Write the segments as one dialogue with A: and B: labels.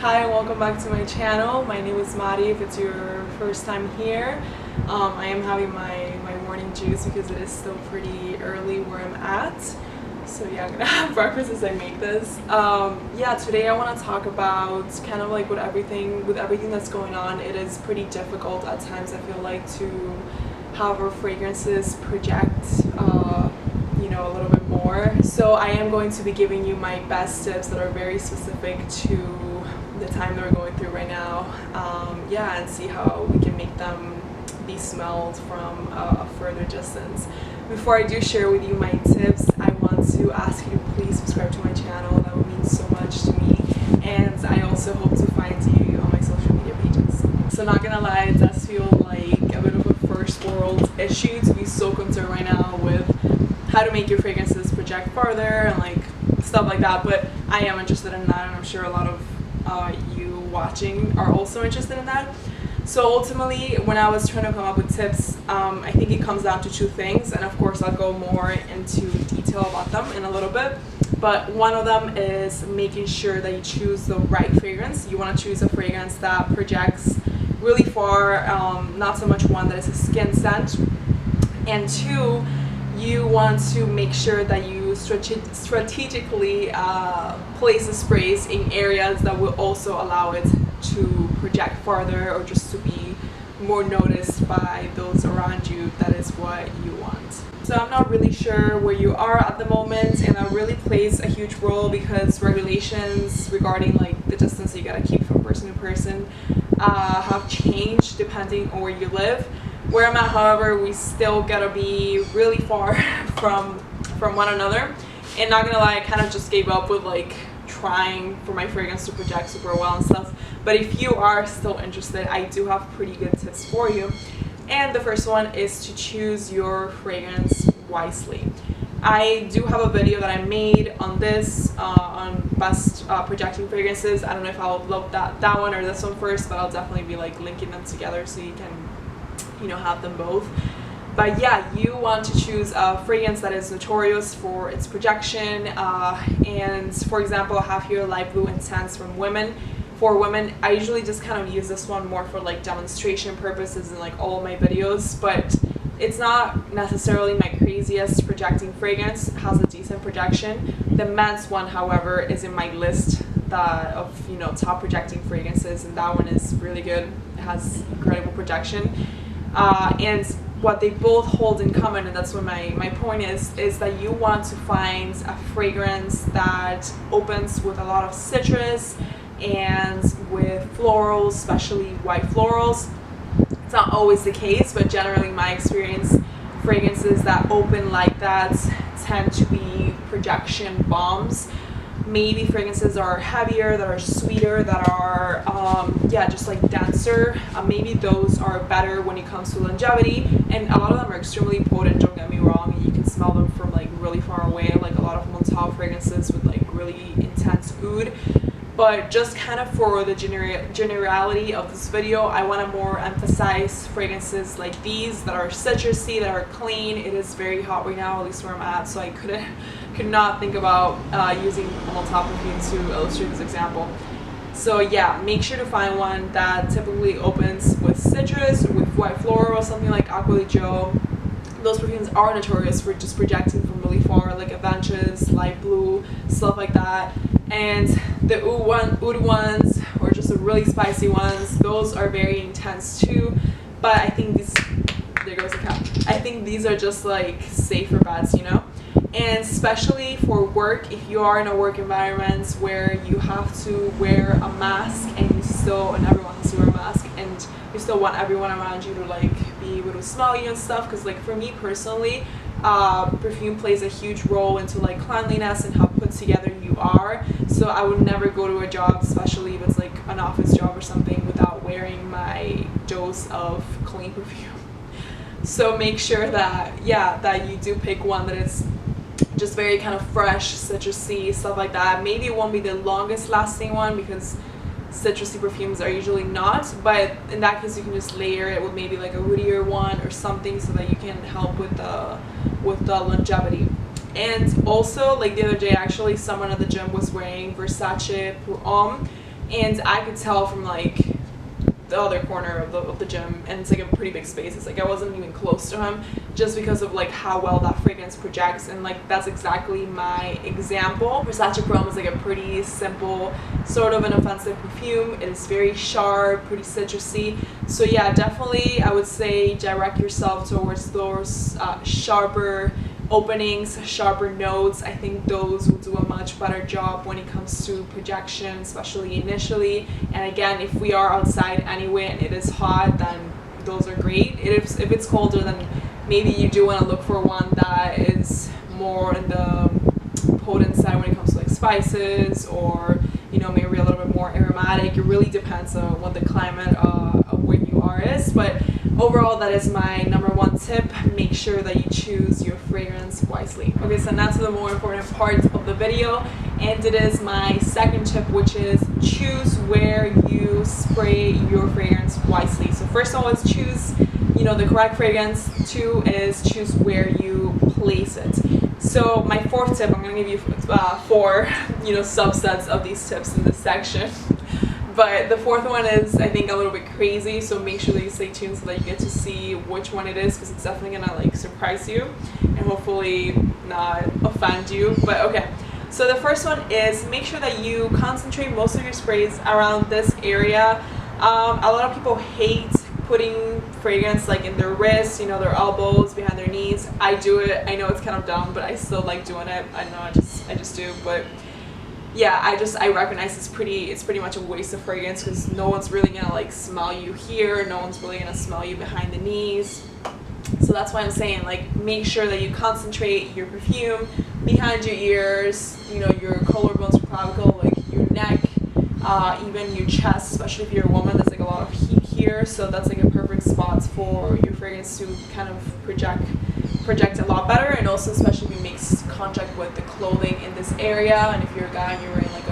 A: Hi and welcome back to my channel. My name is Mari if it's your first time here. I am having my morning juice because it is still pretty early where I'm at. So yeah, I'm gonna have breakfast as I make this. Yeah, today I want to talk about kind of like with everything that's going on. It is pretty difficult at times, I feel like, to have our fragrances project a little bit more. So I am going to be giving you my best tips that are very specific to the time that we're going through right now, and see how we can make them be smelled from a further distance. Before I do share with you my tips, I want to ask you to please subscribe to my channel. That would mean so much to me, and I also hope to find you on my social media pages. So not gonna lie, it does feel like a bit of a first world issue to be so concerned right now with how to make your fragrances project farther and like stuff like that, but I am interested in that, and I'm sure a lot of you watching are also interested in that. So ultimately, when I was trying to come up with tips, I think it comes down to two things, and of course I'll go more into detail about them in a little bit. But one of them is making sure that you choose the right fragrance. You want to choose a fragrance that projects really far, not so much one that is a skin scent. And two, you want to make sure that you strategically place the sprays in areas that will also allow it to project farther or just to be more noticed by those around you. That is what you want. So I'm not really sure where you are at the moment, and that really plays a huge role because regulations regarding like the distance you gotta keep from person to person have changed depending on where you live. Where I'm at, however, we still gotta be really far from one another. And not gonna lie, I kind of just gave up with like trying for my fragrance to project super well and stuff. But if you are still interested, I do have pretty good tips for you. And the first one is to choose your fragrance wisely. I do have a video that I made on this, on best projecting fragrances. I don't know if I'll upload that one or this one first, but I'll definitely be like linking them together so you can have them both. But yeah, you want to choose a fragrance that is notorious for its projection, and for example, I have here Light Blue Intense from Women. For women, I usually just kind of use this one more for like demonstration purposes in like all my videos, but it's not necessarily my craziest projecting fragrance. It has a decent projection. The men's one, however, is in my list of top projecting fragrances, and that one is really good. It has incredible projection. And what they both hold in common, and that's what my point is that you want to find a fragrance that opens with a lot of citrus and with florals, especially white florals. It's not always the case, but generally in my experience, fragrances that open like that tend to be projection bombs. Maybe fragrances that are heavier, that are sweeter, that are just like denser. Maybe those are better when it comes to longevity, and a lot of them are extremely potent, don't get me wrong, and you can smell them from like really far away, like a lot of Montal fragrances with like really intense oud. But just kind of for the generality of this video, I want to more emphasize fragrances like these that are citrusy, that are clean. It is very hot right now, at least where I'm at, so I could not think about using Montal perfume to illustrate this example. So yeah, make sure to find one that typically opens with citrus, with white floral, or something like Aqua di Gio. Those perfumes are notorious for just projecting from really far, like Aventus, Light Blue, stuff like that. And the oud ones, or just the really spicy ones, those are very intense too. But I think there goes the cat. I think these are just like safer bets, And especially for work, if you are in a work environment where you have to wear a mask and everyone has to wear a mask, and you still want everyone around you to like be able to smell you and stuff, because like for me personally, perfume plays a huge role into like cleanliness and how put together you are. So I would never go to a job, especially if it's like an office job or something, without wearing my dose of clean perfume. So make sure that you do pick one that is just very kind of fresh, citrusy, stuff like that. Maybe it won't be the longest lasting one because citrusy perfumes are usually not, but in that case you can just layer it with maybe like a woodier one or something so that you can help with the longevity. And also, like the other day, actually someone at the gym was wearing Versace Perfume, and I could tell from like the other corner of the gym, and it's like a pretty big space, it's like I wasn't even close to him, just because of like how well that fragrance projects. And like that's exactly my example. Versace Perfume is like a pretty simple, sort of inoffensive perfume. It is very sharp, pretty citrusy. So yeah, definitely I would say direct yourself towards those sharper openings, sharper notes. I think those will do a much better job when it comes to projection, especially initially. And again, if we are outside anyway and it is hot, then those are great. If it's colder, then maybe you do want to look for one that is more in the potent side when it comes to like spices, or you know, maybe a little bit more aromatic. It really depends on what the climate of where you are is, but overall, that is my number one tip. Make sure that you choose your fragrance wisely. Okay, so now to the more important part of the video, and it is my second tip, which is choose where you spray your fragrance wisely. So first of all is choose, you know, the correct fragrance. Two is choose where you place it. So my fourth tip, I'm going to give you four, you know, subsets of these tips in this section. But the fourth one is, I think, a little bit crazy, so make sure that you stay tuned so that you get to see which one it is, because it's definitely gonna like surprise you and hopefully not offend you. But okay, so the first one is make sure that you concentrate most of your sprays around this area. A lot of people hate putting fragrance like in their wrists, you know, their elbows, behind their knees. I do it. I know it's kind of dumb, but I still like doing it. I know I just do, but yeah, I recognize it's pretty much a waste of fragrance, because no one's really gonna like smell you here, no one's really gonna smell you behind the knees. So that's why I'm saying, like, make sure that you concentrate your perfume behind your ears, you know, your collarbones, your clavicle, like your neck, even your chest, especially if you're a woman. There's like a lot of heat here, so that's like a perfect spot for your fragrance to kind of project a lot better. And also especially if it makes contact with the clothing in this area, and if you're a guy and you're wearing like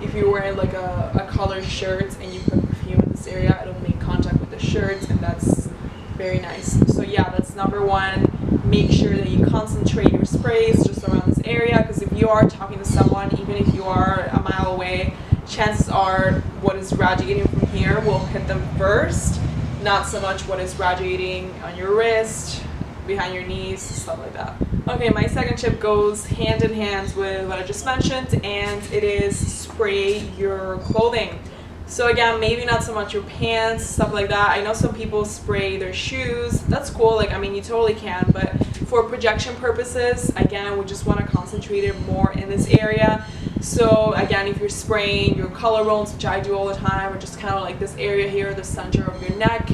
A: if you're wearing like a colored shirt and you put perfume in this area, it'll make contact with the shirt, and that's very nice. So yeah, that's number one. Make sure that you concentrate your sprays just around this area, because if you are talking to someone, even if you are a mile away, chances are what is radiating from here will hit them first, not so much what is radiating on your wrist, behind your knees, stuff like that. Okay, my second tip goes hand in hand with what I just mentioned, and it is spray your clothing. So again, maybe not so much your pants, stuff like that. I know some people spray their shoes. That's cool. Like, I mean, you totally can, but for projection purposes, again, we just want to concentrate it more in this area. So again, if you're spraying your collarbones, which I do all the time, or just kind of like this area here, the center of your neck,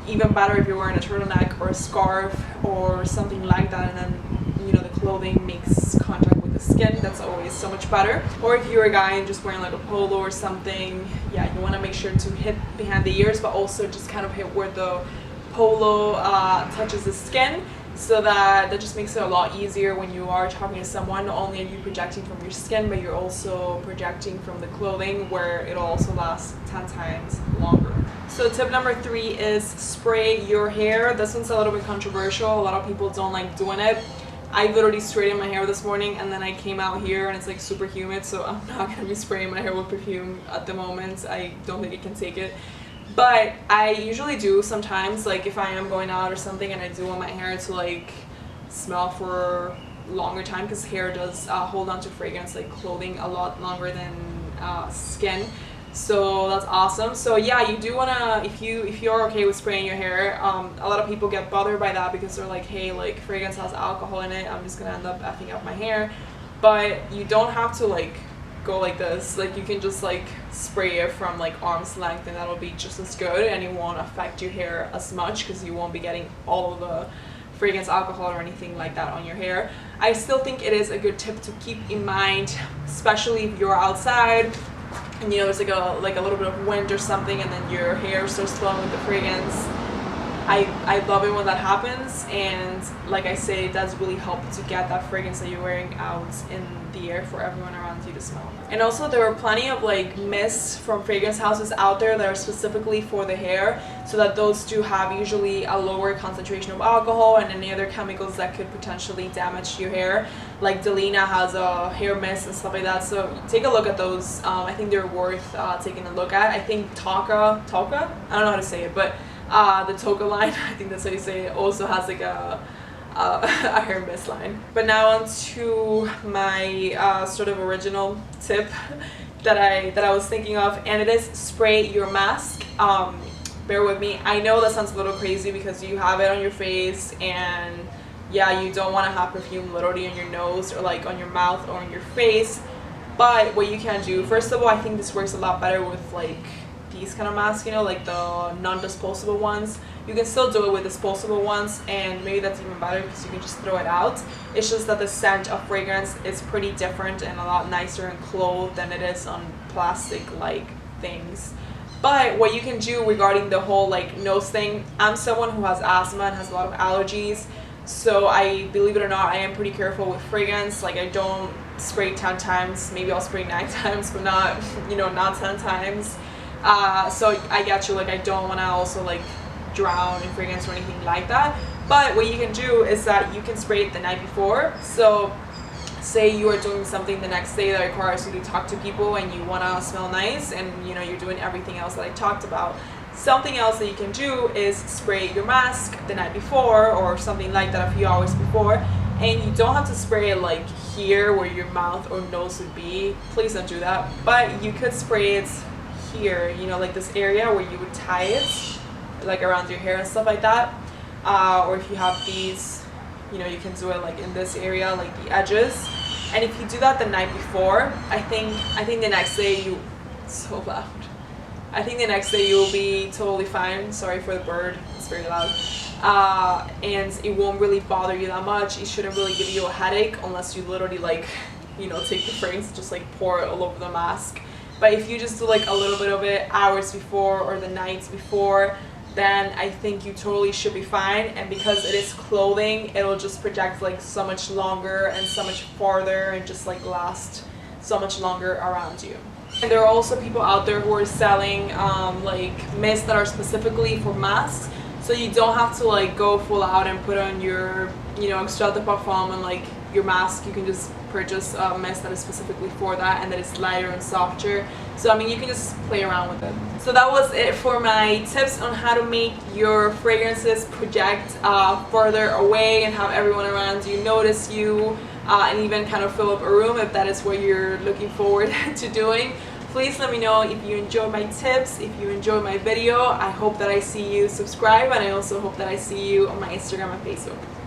A: even better if you're wearing a turtleneck or a scarf or something like that, and then, you know, the clothing makes contact with the skin, that's always so much better. Or if you're a guy and just wearing like a polo or something, yeah, you want to make sure to hit behind the ears, but also just kind of hit where the polo touches the skin, so that just makes it a lot easier when you are talking to someone. Not only are you projecting from your skin, but you're also projecting from the clothing, where it'll also last 10 times longer. So tip number 3 is spray your hair. This one's a little bit controversial. A lot of people don't like doing it. I literally straightened my hair this morning, and then I came out here and it's like super humid, so I'm not going to be spraying my hair with perfume at the moment. I don't think it can take it. But I usually do sometimes, like if I am going out or something and I do want my hair to like smell for longer time, because hair does hold on to fragrance like clothing a lot longer than skin. So that's awesome. So yeah, you do wanna, if you're okay with spraying your hair, a lot of people get bothered by that because they're like, hey, like fragrance has alcohol in it, I'm just gonna end up effing up my hair. But you don't have to like go like this. Like you can just like spray it from like arm's length, and that'll be just as good, and it won't affect your hair as much because you won't be getting all of the fragrance alcohol or anything like that on your hair. I still think it is a good tip to keep in mind, especially if you're outside and you know there's like a little bit of wind or something, and then your hair starts flowing with the fragrance. I love it when that happens, and like I say, it does really help to get that fragrance that you're wearing out in the air for everyone around you to smell. And also there are plenty of like mists from fragrance houses out there that are specifically for the hair, so that those do have usually a lower concentration of alcohol and any other chemicals that could potentially damage your hair. Like Delina has a hair mist and stuff like that, so take a look at those. I think they're worth taking a look at. I think Toka, I don't know how to say it, but the Toka line, I think that's how you say it, also has like a hair mist line. But now on to my sort of original tip that I was thinking of, and it is spray your mask. Bear with me, I know that sounds a little crazy because you have it on your face, and yeah, you don't want to have perfume literally on your nose or like on your mouth or on your face. But what you can do, first of all, I think this works a lot better with like these kind of masks, you know, like the non-disposable ones. You can still do it with disposable ones, and maybe that's even better because you can just throw it out. It's just that the scent of fragrance is pretty different and a lot nicer in clothes than it is on plastic like things. But what you can do regarding the whole like nose thing, I'm someone who has asthma and has a lot of allergies, so I, believe it or not, I am pretty careful with fragrance. Like I don't spray 10 times, maybe I'll spray 9 times, but not, you know, not 10 times. So I get you, like I don't want to also like drown in fragrance or anything like that. But what you can do is that you can spray it the night before. So say you are doing something the next day that requires you to talk to people and you want to smell nice, and you know you're doing everything else that I talked about. Something else that you can do is spray your mask the night before or something like that a few hours before, and you don't have to spray it like here where your mouth or nose would be. Please don't do that. But you could spray it here, you know, like this area where you would tie it, like around your hair and stuff like that. Or if you have these, you know, you can do it like in this area, like the edges. And if you do that the night before, I think the next day you, it's so loud. I think the next day you will be totally fine. Sorry for the bird, it's very loud. And it won't really bother you that much. It shouldn't really give you a headache unless you literally like, you know, take the fragrance and just like pour it all over the mask. But if you just do like a little bit of it hours before or the nights before, then I think you totally should be fine. And because it is clothing, it'll just project like so much longer and so much farther and just like last so much longer around you. And there are also people out there who are selling like mists that are specifically for masks, so you don't have to like go full out and put on your, you know, extrait de parfum and like your mask. You can just purchase a mist that is specifically for that and that is lighter and softer. So I mean, you can just play around with it. So that was it for my tips on how to make your fragrances project further away and have everyone around you notice you, and even kind of fill up a room if that is what you're looking forward to doing. Please let me know if you enjoyed my tips, if you enjoyed my video. I hope that I see you subscribe, and I also hope that I see you on my Instagram and Facebook.